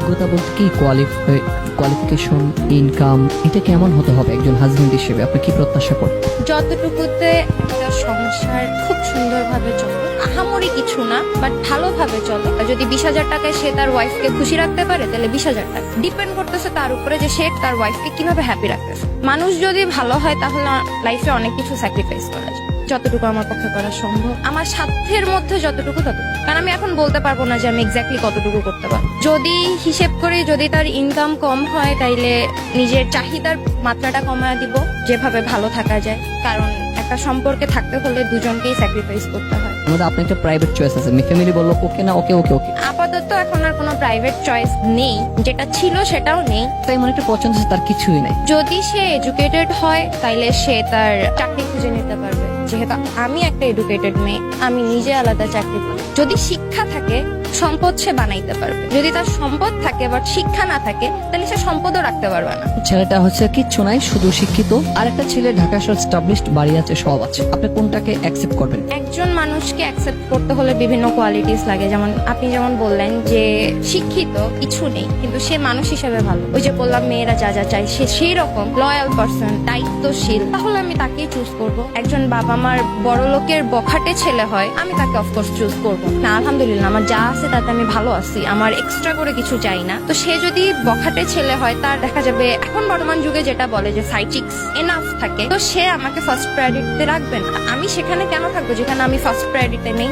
যোগ্যতা বলতে কি কোয়ালিফিকেশন, ইনকাম, এটা কেমন হতে হবে একজন হাজবেন্ড হিসেবে? আপনি কি প্রত্যাশা করেন? যতটুকুতে একটা সংসার খুব সুন্দরভাবে চলে, আহামরি কিছু না, বাট ভালোভাবে চলে। আর যদি 20,000 টাকায় সে তার ওয়াইফকে খুশি রাখতে পারে, তাহলে 20,000 টাকা ডিপেন্ড করতেছে তার উপরে যে সে তার ওয়াইফকে কিভাবে হ্যাপি রাখতেছে। মানুষ যদি ভালো হয় তাহলে লাইফে অনেক কিছু স্যাক্রিফাইস করা যায়। যতটুকু আমার পক্ষে করা সম্ভব, আমার সাধ্যের মধ্যে যতটুকু ততটুকু। কারণ আমি এখন বলতে পারবো না যে আমি এক্স্যাক্টলি কতটুকু করতে পারবো। যদি হিসেব করি, যদি তার ইনকাম কম হয়, তাইলে নিজের চাহিদার মাত্রাটা কমায় দিব, যেভাবে ভালো থাকা যায়। কারণ একটা সম্পর্কে থাকতে হলে দুজনকেই স্যাক্রিফাইস করতে হয়। আমাদের আপনার একটা প্রাইভেট চয়েস আছে, ফ্যামিলি বললো ওকে না ওকে ওকে ওকে, আপাতত এখন আর কোনো প্রাইভেট চয়েস নেই, যেটা ছিল সেটাও নেই। তাই মনে একটা পছন্দ আছে, তার কিছুই নাই। যদি সে এডুকেটেড হয়, তাইলে সে তার চাকরি খুঁজে নিতে পারবে। যেহেতু আমি একটা এডুকেটেড মেয়ে, আমি নিজে আলাদা চাকরি করি। যদি শিক্ষা থাকে, সম্পদ সে বানাইতে পারবে। যদি তার সম্পদ থাকে বাট শিক্ষা না থাকে, তাহলে সে সম্পদও রাখতে পারবে না। ছেলেটা হচ্ছে কিচ্ছু নাই, শুধু শিক্ষিত, আর একটা ছেলে ঢাকা শহর এস্টাবলিশড, বাড়ি আছে, সব আছে। আপনি কোনটাকে অ্যাকসেপ্ট করবেন? একজন মানুষকে অ্যাকসেপ্ট করতে হলে বিভিন্ন কোয়ালিটিস লাগে। যেমন আপনি যেমন বললেন যে শিক্ষিত, কিছু নেই, কিন্তু সে মানুষ হিসেবে ভালো। ওই যে বললাম মেয়েরা যা যা চায়, সে সেই রকম লয়াল পারসন, দায়িত্বশীল, তাহলে আমি তাকেই চুজ করব। একজন বাবা মার বড় লোকের বখাটে ছেলে হয়, আমি তাকে অফকোর্স চুজ করব না। আলহামদুলিল্লাহ, আমার যা আছে তাতে আমি ভালো আছি, আমার এক্সট্রা করে কিছু চাই না। তো সে যদি বখাটে ছেলে হয়, তার দেখা যাবে এখন বর্তমান যুগে যেটা বলে যে সাইড চিক্স এনাফ থাকে, তো সে আমাকে ফার্স্ট প্রায়োরিটিতে রাখবে না। আমি সেখানে কেন থাকবো যেখানে আমি ফার্স্ট প্রায়োরিটিতে নেই?